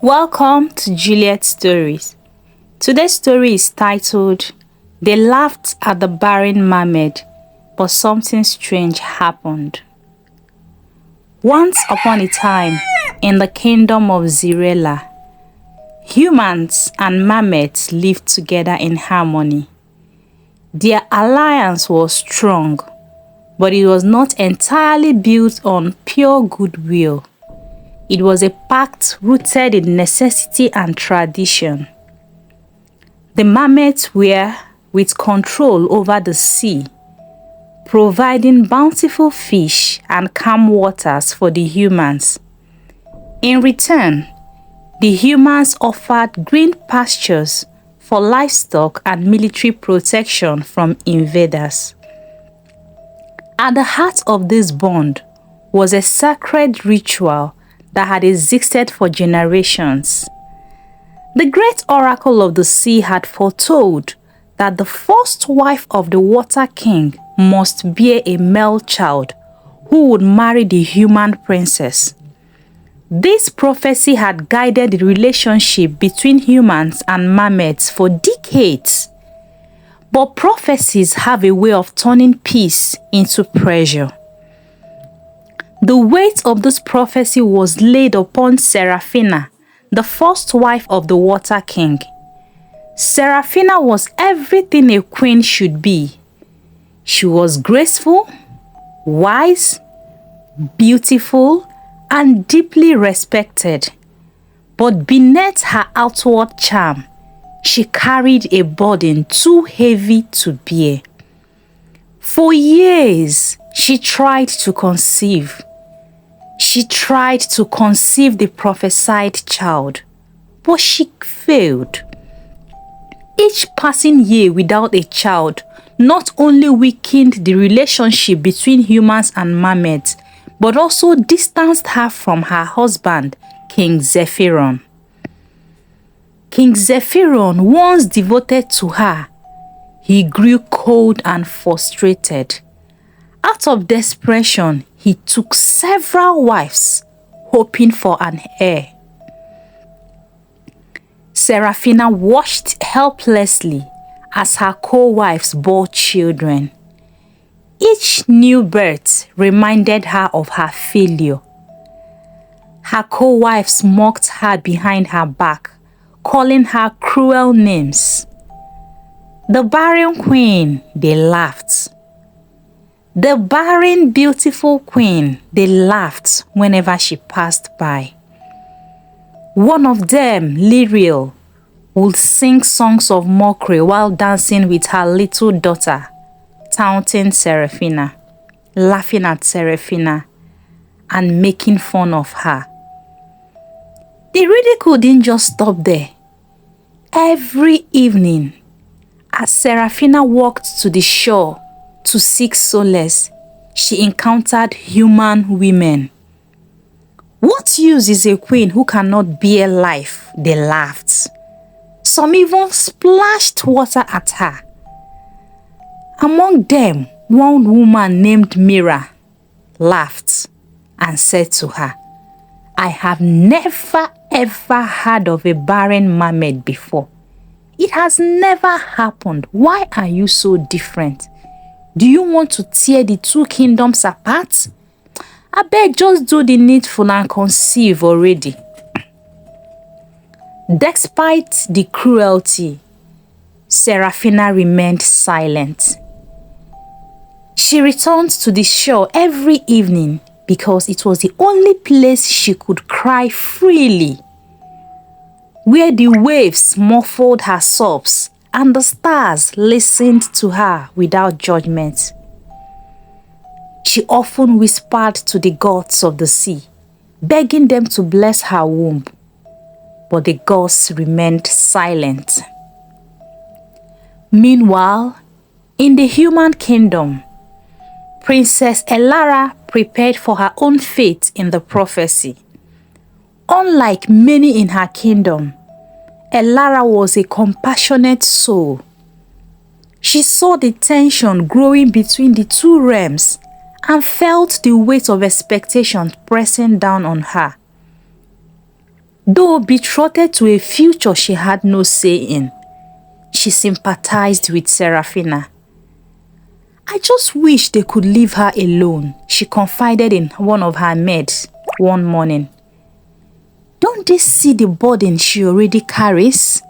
Welcome to Juliet's Stories. Today's story is titled, They Laughed at the Barren Mermaid, but Something Strange Happened. Once upon a time, in the Kingdom of Zirella, humans and mermaids lived together in harmony. Their alliance was strong, but it was not entirely built on pure goodwill. It was a pact rooted in necessity and tradition. The mermaids were with control over the sea, providing bountiful fish and calm waters for the humans. In return, the humans offered green pastures for livestock and military protection from invaders. At the heart of this bond was a sacred ritual that had existed for generations. The great oracle of the sea had foretold that the first wife of the water king must bear a male child who would marry the human princess. This prophecy had guided the relationship between humans and mermaids for decades. But prophecies have a way of turning peace into pressure. The weight of this prophecy was laid upon Seraphina, the first wife of the water king. Seraphina was everything a queen should be. She was graceful, wise, beautiful, and deeply respected. But beneath her outward charm, she carried a burden too heavy to bear. For years, she tried to conceive. She tried to conceive the prophesied child, but she failed. Each passing year without a child not only weakened the relationship between humans and mermaids, but also distanced her from her husband, King Zephyron. King Zephyron, once devoted to her, he grew cold and frustrated. Out of desperation, he took several wives, hoping for an heir. Seraphina watched helplessly as her co-wives bore children. Each new birth reminded her of her failure. Her co-wives mocked her behind her back, calling her cruel names. The barren queen, they laughed. The barren, beautiful queen, they laughed whenever she passed by. One of them, Lyriel, would sing songs of mockery while dancing with her little daughter, taunting Seraphina, laughing at Seraphina, and making fun of her. The ridicule didn't just stop there. Every evening, as Seraphina walked to the shore to seek solace, she encountered human women. What use is a queen who cannot bear life? They laughed. Some even splashed water at her. Among them, one woman named Mira laughed and said to her, I have never ever heard of a barren mermaid before. It has never happened. Why are you so different? Do you want to tear the two kingdoms apart? I beg, just do the needful and conceive already. Despite the cruelty, Seraphina remained silent. She returned to the shore every evening because it was the only place she could cry freely, where the waves muffled her sobs and the stars listened to her without judgment. She often whispered to the gods of the sea, begging them to bless her womb, but the gods remained silent. Meanwhile, in the human kingdom, Princess Elara prepared for her own fate in the prophecy. Unlike many in her kingdom, Elara was a compassionate soul. She saw the tension growing between the two realms and felt the weight of expectation pressing down on her. Though betrothed to a future she had no say in, she sympathized with Serafina. "I just wish they could leave her alone," she confided in one of her maids one morning. "Don't they see the burden she already carries?"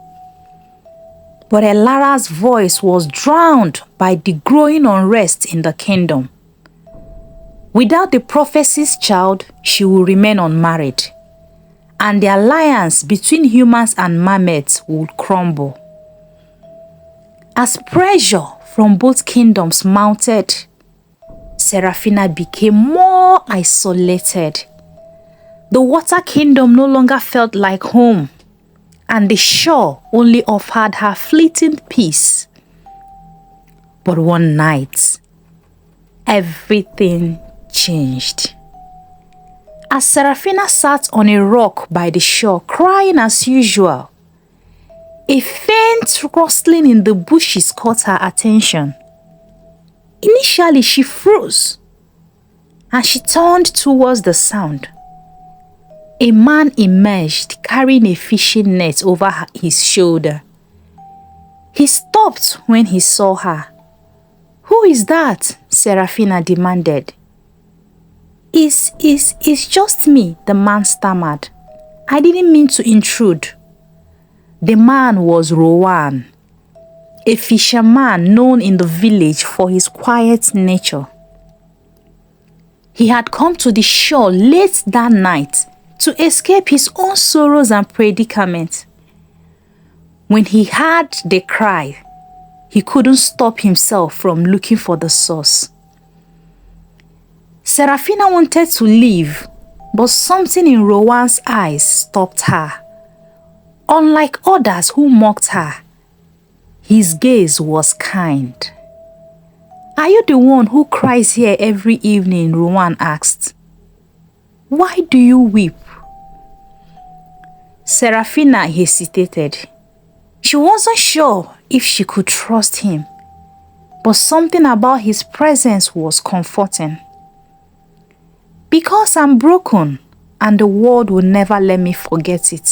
But Elara's voice was drowned by the growing unrest in the kingdom. Without the prophecy's child, she will remain unmarried, and the alliance between humans and mermaids would crumble. As pressure from both kingdoms mounted, Serafina became more isolated. The water kingdom no longer felt like home, and the shore only offered her fleeting peace. But one night, everything changed. As Serafina sat on a rock by the shore, crying as usual, a faint rustling in the bushes caught her attention. Initially, she froze, and she turned towards the sound. A man emerged, carrying a fishing net over his shoulder. He stopped when he saw her. "Who is that?" Serafina demanded. It's just me," the man stammered. "I didn't mean to intrude." The man was Rowan, a fisherman known in the village for his quiet nature. He had come to the shore late that night to escape his own sorrows and predicament. When he heard the cry, he couldn't stop himself from looking for the source. Serafina wanted to leave, but something in Rowan's eyes stopped her. Unlike others who mocked her, his gaze was kind. "Are you the one who cries here every evening?" Rowan asked. "Why do you weep?" Serafina hesitated. She wasn't sure if she could trust him, but something about his presence was comforting. "Because I'm broken, and the world will never let me forget it."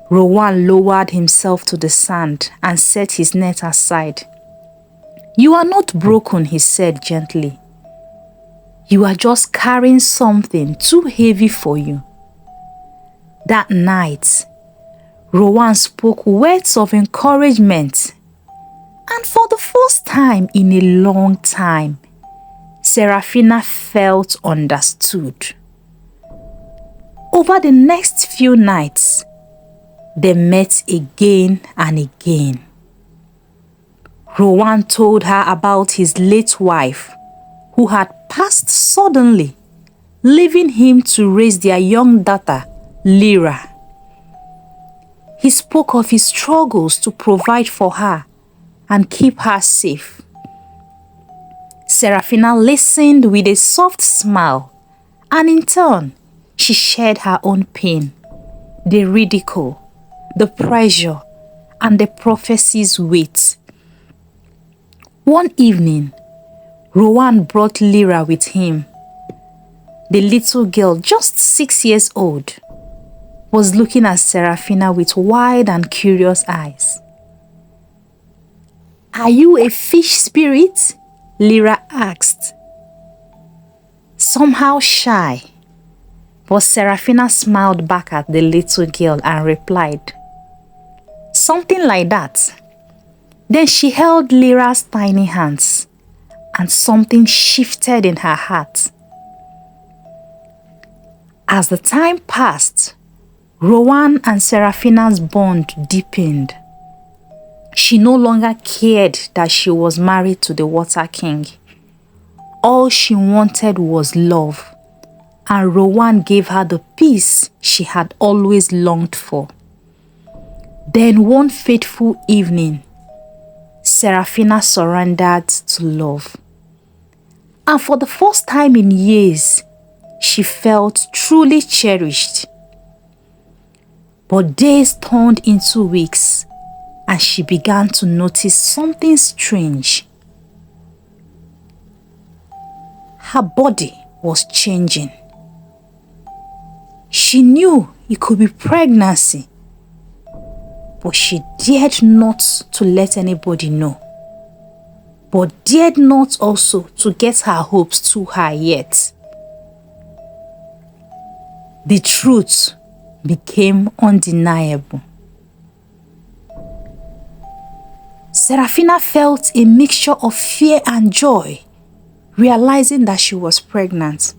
Rowan lowered himself to the sand and set his net aside. "You are not broken," he said gently. "You are just carrying something too heavy for you." That night, Rowan spoke words of encouragement, and for the first time in a long time, Serafina felt understood. Over the next few nights, they met again and again. Rowan told her about his late wife, who had passed suddenly, leaving him to raise their young daughter, Lyra. He spoke of his struggles to provide for her and keep her safe. Serafina listened with a soft smile, and in turn, she shared her own pain, the ridicule, the pressure, and the prophecy's weight. One evening, Rowan brought Lyra with him. The little girl, just 6 years old, was looking at Serafina with wide and curious eyes. "Are you a fish spirit?" Lyra asked, somehow shy. But Serafina smiled back at the little girl and replied, "Something like that." Then she held Lyra's tiny hands, and something shifted in her heart. As the time passed, Rowan and Serafina's bond deepened. She no longer cared that she was married to the Water King. All she wanted was love, and Rowan gave her the peace she had always longed for. Then one fateful evening, Serafina surrendered to love. And for the first time in years, she felt truly cherished. But days turned into weeks, and she began to notice something strange. Her body was changing. She knew it could be pregnancy, but she dared not to let anybody know, but dared not also to get her hopes too high yet. The truth became undeniable. Serafina felt a mixture of fear and joy, realizing that she was pregnant.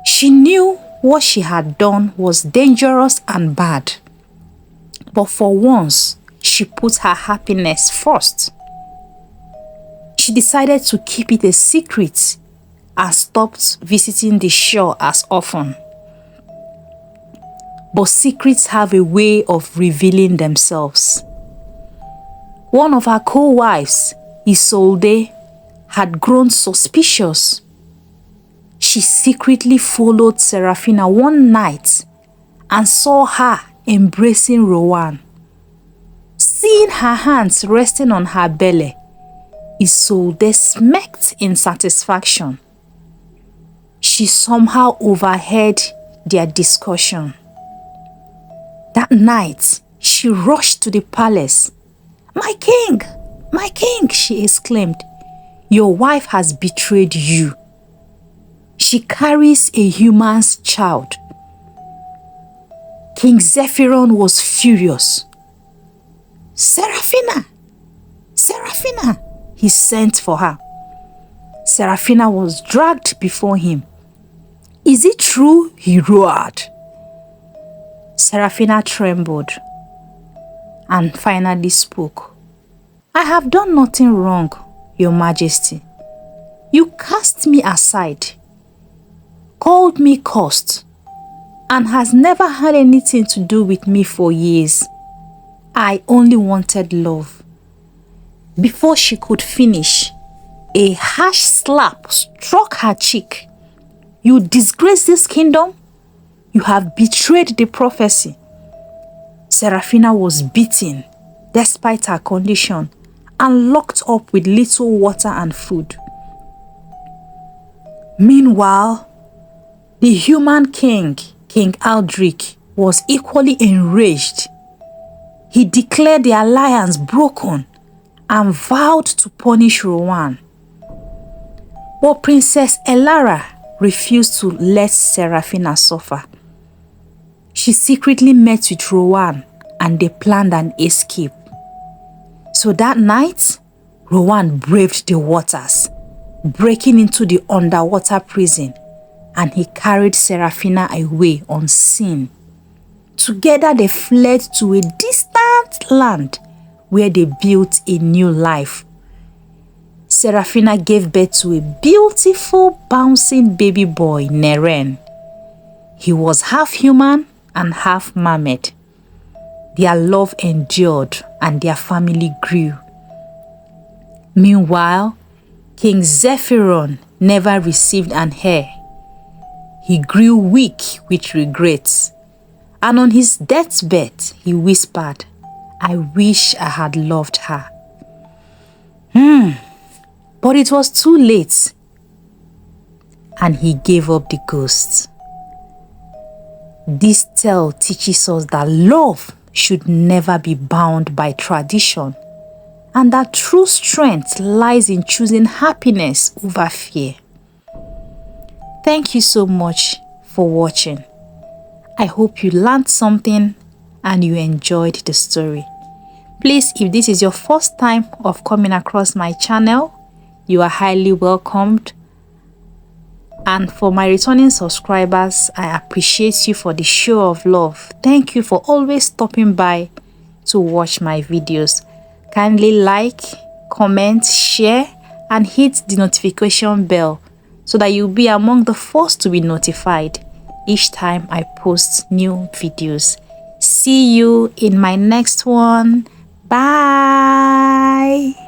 She knew what she had done was dangerous and bad, but for once, she put her happiness first. She decided to keep it a secret and stopped visiting the shore as often. But secrets have a way of revealing themselves. One of her co-wives, Isolde, had grown suspicious. She secretly followed Serafina one night and saw her embracing Rowan. Seeing her hands resting on her belly, Isolde smirked in satisfaction. She somehow overheard their discussion. That night, she rushed to the palace. "My king," she exclaimed, "your wife has betrayed you. She carries a human's child." King Zephyron was furious. "Serafina! Serafina!" he sent for her. Serafina was dragged before him. "Is it true?" he roared. Serafina trembled and finally spoke. "I have done nothing wrong, Your Majesty. You cast me aside, called me cursed, and has never had anything to do with me for years. I only wanted love." Before she could finish, a harsh slap struck her cheek. "You disgrace this kingdom. You have betrayed the prophecy." Serafina was beaten despite her condition and locked up with little water and food. Meanwhile, the human king, King Aldrich, was equally enraged. He declared the alliance broken and vowed to punish Rowan. But Princess Elara refused to let Serafina suffer. She secretly met with Rowan and they planned an escape. So that night, Rowan braved the waters, breaking into the underwater prison, and he carried Serafina away unseen. Together they fled to a distant land where they built a new life. Serafina gave birth to a beautiful, bouncing baby boy, Neren. He was half human and half mermaid. Their love endured and their family grew. Meanwhile, King Zephyron never received an heir. He grew weak with regrets, and on his deathbed he whispered, "I wish I had loved her." But it was too late, and he gave up the ghost. This tale teaches us that love should never be bound by tradition, and that true strength lies in choosing happiness over fear. Thank you so much for watching. I hope you learned something and you enjoyed the story. Please, if this is your first time of coming across my channel, you are highly welcomed. And for my returning subscribers, I appreciate you for the show of love. Thank you for always stopping by to watch my videos. Kindly like, comment, share, and hit the notification bell so that you'll be among the first to be notified each time I post new videos. See you in my next one. Bye.